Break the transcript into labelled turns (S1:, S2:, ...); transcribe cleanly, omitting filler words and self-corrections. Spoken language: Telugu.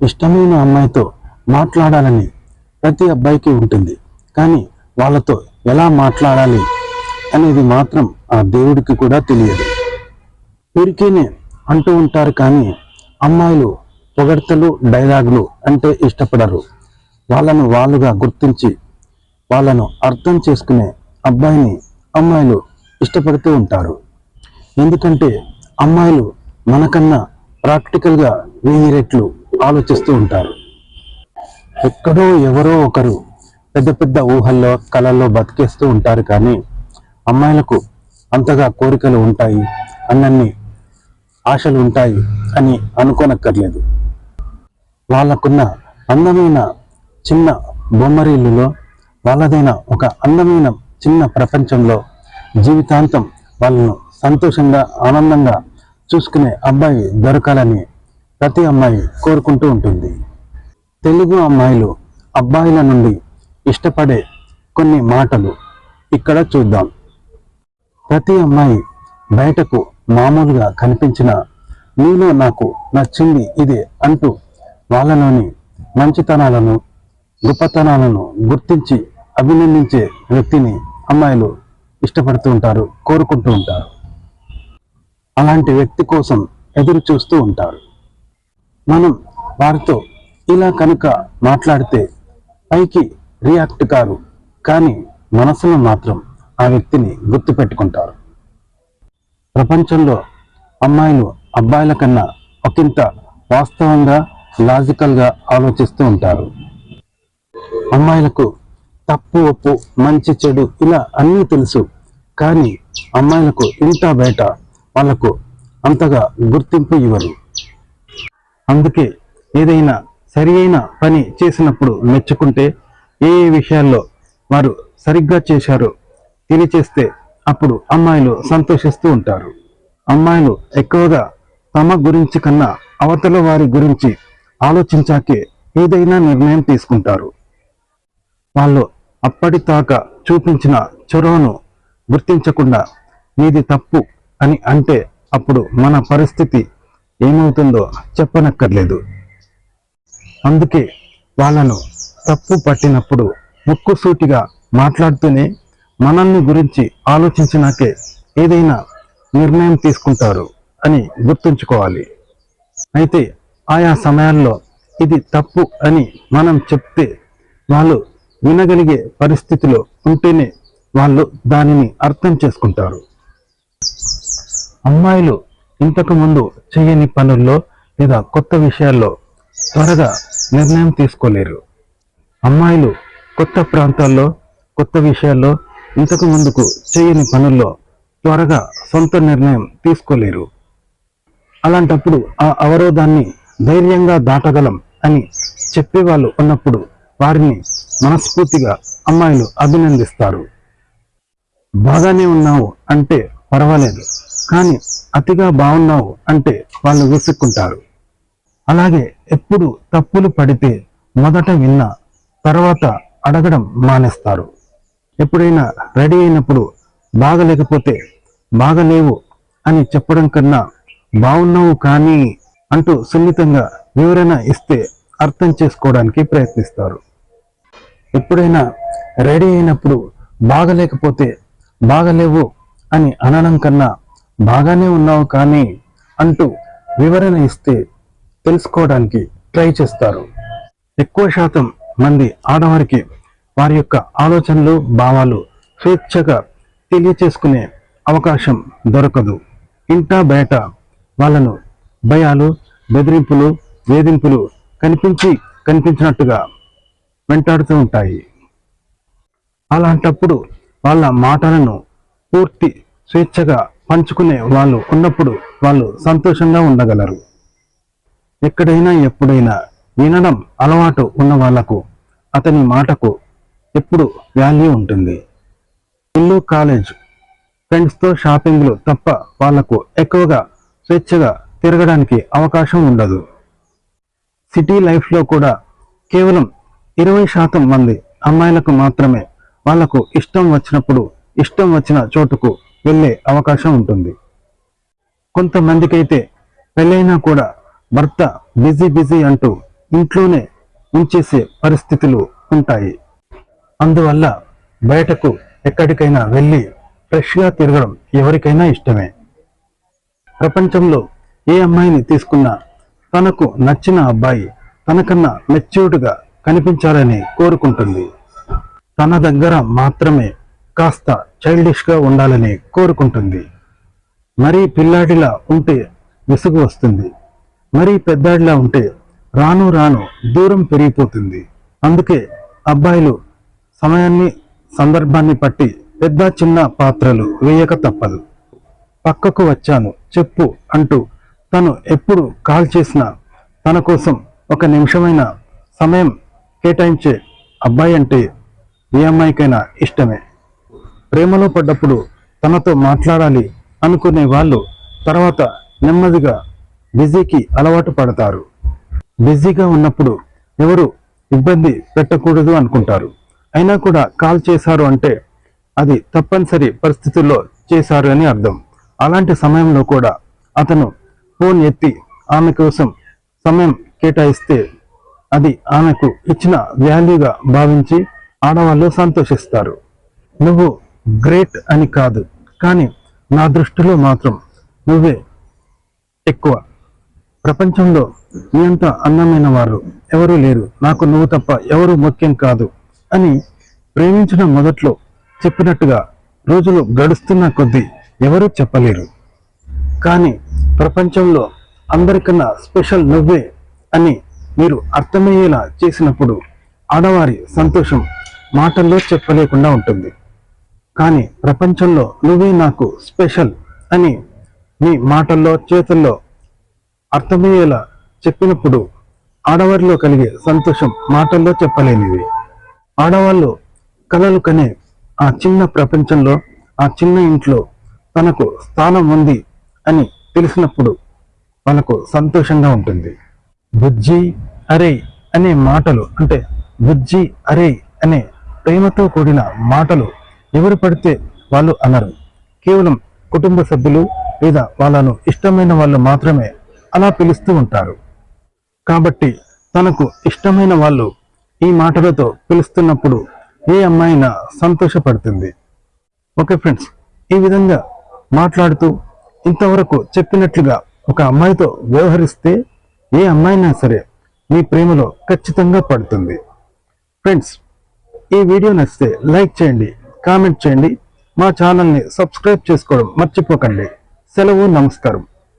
S1: ఇష్టమైన అమ్మాయితో మాట్లాడాలని ప్రతి అబ్బాయికి ఉంటుంది. కానీ వాళ్ళతో ఎలా మాట్లాడాలి అనేది మాత్రం ఆ దేవుడికి కూడా తెలియదు. ఊరికేనే అంటూ ఉంటారు కానీ అమ్మాయిలు పొగడ్తలు డైలాగులు అంటే ఇష్టపడరు. వాళ్ళను వాళ్ళుగా గుర్తించి వాళ్ళను అర్థం చేసుకునే అబ్బాయిని అమ్మాయిలు ఇష్టపడుతూ ఉంటారు. ఎందుకంటే అమ్మాయిలు మనకన్నా ప్రాక్టికల్గా 1000 రెట్లు ఆలోచిస్తూ ఉంటారు. ఎక్కడో ఎవరో ఒకరు పెద్ద పెద్ద ఊహల్లో కళల్లో బతికేస్తూ ఉంటారు. కానీ అమ్మాయిలకు అంతగా కోరికలు ఉంటాయి, అన్నన్ని ఆశలు ఉంటాయి అని అనుకోనక్కర్లేదు. వాళ్ళకున్న అందమైన చిన్న బొమ్మరీళ్ళులో వాళ్ళదైన ఒక అందమైన చిన్న ప్రపంచంలో జీవితాంతం వాళ్ళను సంతోషంగా ఆనందంగా చూసుకునే అబ్బాయి దొరకాలని ప్రతి అమ్మాయి కోరుకుంటూ ఉంటుంది. తెలుగు అమ్మాయిలు అబ్బాయిల నుండి ఇష్టపడే కొన్ని మాటలు ఇక్కడ చూద్దాం. ప్రతి అమ్మాయి బయటకు మామూలుగా కనిపించిన నీలో నాకు నచ్చింది ఇదే అంటూ వాళ్ళలోని మంచితనాలను గొప్పతనాలను గుర్తించి అభినందించే వ్యక్తిని అమ్మాయిలు ఇష్టపడుతూ ఉంటారు, కోరుకుంటూ ఉంటారు. అలాంటి వ్యక్తి కోసం ఎదురు చూస్తూ ఉంటారు. మనం వారితో ఇలా కనుక మాట్లాడితే పైకి రియాక్ట్ కారు, కానీ మనసులో మాత్రం ఆ వ్యక్తిని గుర్తుపెట్టుకుంటారు. ప్రపంచంలో అమ్మాయిలు అబ్బాయిల కన్నా ఒకంత వాస్తవంగా లాజికల్గా ఆలోచిస్తూ ఉంటారు. అమ్మాయిలకు తప్పు ఒప్పు మంచి చెడు ఇలా అన్నీ తెలుసు. కానీ అమ్మాయిలకు ఇంట బయట వాళ్లకు అంతగా గుర్తింపు ఇవ్వరు. అందుకే ఏదైనా సరి అయిన పని చేసినప్పుడు మెచ్చుకుంటే, ఏ విషయాల్లో వారు సరిగ్గా చేశారో తెలియచేస్తే అప్పుడు అమ్మాయిలు సంతోషిస్తూ ఉంటారు. అమ్మాయిలు ఎక్కువగా తమ గురించి కన్నా అవతల వారి గురించి ఆలోచించాకే ఏదైనా నిర్ణయం తీసుకుంటారు. వాళ్ళు అప్పటిదాకా చూపించిన చొరవను గుర్తించకుండా నీది తప్పు అని అంటే అప్పుడు మన పరిస్థితి ఏమవుతుందో చెప్పనక్కర్లేదు. అందుకే వాళ్ళను తప్పు పట్టినప్పుడు ముక్కుసూటిగా మాట్లాడుతూనే మనల్ని గురించి ఆలోచించినాకే ఏదైనా నిర్ణయం తీసుకుంటారు అని గుర్తుంచుకోవాలి. అయితే ఆయా సమయాల్లో ఇది తప్పు అని మనం చెప్తే వాళ్ళు వినగలిగే పరిస్థితిలో ఉంటేనే వాళ్ళు దానిని అర్థం చేసుకుంటారు. అమ్మాయిలు ఇంతకు ముందు చేయని పనుల్లో లేదా కొత్త విషయాల్లో త్వరగా నిర్ణయం తీసుకోలేరు. అమ్మాయిలు కొత్త ప్రాంతాల్లో కొత్త విషయాల్లో ఇంతకు ముందుకు చేయని పనుల్లో త్వరగా సొంత నిర్ణయం తీసుకోలేరు. అలాంటప్పుడు ఆ అవరోధాన్ని ధైర్యంగా దాటగలం అని చెప్పేవాళ్ళు ఉన్నప్పుడు వారిని మనస్ఫూర్తిగా అమ్మాయిలు అభినందిస్తారు. బాగానే ఉన్నావు అంటే పర్వాలేదు, కానీ అతిగా బాగున్నావు అంటే వాళ్ళు విసుక్కుంటారు. అలాగే ఎప్పుడు తప్పులు పడితే మొదట విన్న తర్వాత అడగడం మానేస్తారు. ఎప్పుడైనా రెడీ అయినప్పుడు బాగలేకపోతే బాగలేవు అని చెప్పడం కన్నా బాగున్నావు కానీ అంటూ సున్నితంగా వివరణ ఇస్తే అర్థం చేసుకోవడానికి ప్రయత్నిస్తారు. ఎప్పుడైనా రెడీ అయినప్పుడు బాగలేకపోతే బాగలేవు అని అనడం కన్నా బాగానే ఉన్నావు కానీ అంటూ వివరణ ఇస్తే తెలుసుకోవడానికి ట్రై చేస్తారు. ఎక్కువ శాతం మంది ఆడవారికి వారి యొక్క ఆలోచనలు భావాలు స్వేచ్ఛగా తెలియచేసుకునే అవకాశం దొరకదు. ఇంటా బయట వాళ్ళను భయాలు, బెదిరింపులు, వేధింపులు కనిపించినట్టుగా వెంటాడుతూ ఉంటాయి. అలాంటప్పుడు వాళ్ళ మాటలను పూర్తి స్వేచ్ఛగా పంచుకునే వాళ్ళు ఉన్నప్పుడు వాళ్ళు సంతోషంగా ఉండగలరు. ఎక్కడైనా ఎప్పుడైనా వినడం అలవాటు ఉన్న వాళ్లకు అతని మాటకు ఎప్పుడు వాల్యూ ఉంటుంది. ఇల్లు, కాలేజ్, ఫ్రెండ్స్తో షాపింగ్లు తప్ప వాళ్లకు ఎక్కువగా స్వేచ్ఛగా తిరగడానికి అవకాశం ఉండదు. సిటీ లైఫ్లో కూడా కేవలం 20% మంది అమ్మాయిలకు మాత్రమే వాళ్లకు ఇష్టం వచ్చినప్పుడు ఇష్టం వచ్చిన చోటుకు వెళ్ళే అవకాశం ఉంటుంది. కొంతమందికైతే పెళ్ళైనా కూడా భర్త బిజీ అంటూ ఇంట్లోనే ఉంచేసే పరిస్థితులు ఉంటాయి. అందువల్ల బయటకు ఎక్కడికైనా వెళ్ళి ఫ్రెష్గా తిరగడం ఎవరికైనా ఇష్టమే. ప్రపంచంలో ఏ అమ్మాయిని తీసుకున్నా తనకు నచ్చిన అబ్బాయి తనకన్నా మెచ్యూర్డ్గా కనిపించాలని కోరుకుంటుంది. తన దగ్గర మాత్రమే కాస్త చైల్డిష్గా ఉండాలని కోరుకుంటుంది. మరీ పిల్లాడిలా ఉంటే విసుగు వస్తుంది. మరీ పెద్దాడిలా ఉంటే రాను రాను దూరం పెరిగిపోతుంది. అందుకే అబ్బాయిలు సమయాన్ని సందర్భాన్ని బట్టి పెద్ద చిన్న పాత్రలు వేయక తప్పదు. పక్కకు వచ్చాను చెప్పు అంటూ తను ఎప్పుడు కాల్ చేసినా తన కోసం ఒక నిమిషమైన సమయం కేటాయించే అబ్బాయి అంటే ఏ అమ్మాయికైనా ఇష్టమే. ప్రేమలో పడ్డప్పుడు తనతో మాట్లాడాలి అనుకునే వాళ్ళు తర్వాత నెమ్మదిగా బిజీకి అలవాటు పడతారు. బిజీగా ఉన్నప్పుడు ఎవరు ఇబ్బంది పెట్టకూడదు అనుకుంటారు. అయినా కూడా కాల్ చేశారు అంటే అది తప్పనిసరి పరిస్థితుల్లో చేశారు అని అర్థం. అలాంటి సమయంలో కూడా అతను ఫోన్ ఎత్తి ఆమె కోసం సమయం కేటాయిస్తే అది ఆమెకు ఇచ్చిన వాల్యూగా భావించి ఆడవాళ్ళు సంతోషిస్తారు. నువ్వు గ్రేట్ అని కాదు, కానీ నా దృష్టిలో మాత్రం నువ్వే ఎక్కువ. ప్రపంచంలో నీ అంత అందమైన వారు ఎవరూ లేరు, నాకు నువ్వు తప్ప ఎవరు ముఖ్యం కాదు అని ప్రేమించడం మొదట్లో చెప్పినట్టుగా రోజులు గడుస్తున్న కొద్దీ ఎవరూ చెప్పలేరు. కానీ ప్రపంచంలో అందరికన్నా స్పెషల్ నువ్వే అని మీరు అర్థమయ్యేలా చేసినప్పుడు ఆడవారి సంతోషం మాటల్లో చెప్పలేకుండా ఉంటుంది. కానీ ప్రపంచంలో నువ్వే నాకు స్పెషల్ అని మీ మాటల్లో చేతుల్లో అర్థమయ్యేలా చెప్పినప్పుడు ఆడవారిలో కలిగే సంతోషం మాటల్లో చెప్పలేనివి. ఆడవాళ్ళు కలలు కనే ఆ చిన్న ప్రపంచంలో, ఆ చిన్న ఇంట్లో తనకు స్థానం ఉంది అని తెలిసినప్పుడు వాళ్ళకు సంతోషంగా ఉంటుంది. బుజ్జి అరే అనే మాటలు, అంటే బుజ్జి అరే అనే ప్రేమతో కూడిన మాటలు ఎవరు పడితే వాళ్ళు అనరు. కేవలం కుటుంబ సభ్యులు లేదా వాళ్ళను ఇష్టమైన వాళ్ళు మాత్రమే అలా పిలుస్తూ ఉంటారు. కాబట్టి తనకు ఇష్టమైన వాళ్ళు ఈ మాటలతో పిలుస్తున్నప్పుడు ఏ అమ్మాయినా సంతోషపడుతుంది. ఓకే ఫ్రెండ్స్, ఈ విధంగా మాట్లాడుతూ ఇంతవరకు చెప్పినట్లుగా ఒక అమ్మాయితో వ్యవహరిస్తే ఏ అమ్మాయినా సరే మీ ప్రేమలో ఖచ్చితంగా పడుతుంది. ఫ్రెండ్స్, ఈ వీడియో నచ్చితే లైక్ చేయండి, కామెంట్ చేయండి, మా ఛానల్ని సబ్స్క్రైబ్ చేసుకోవడం మర్చిపోకండి. సెలవు, నమస్కారం.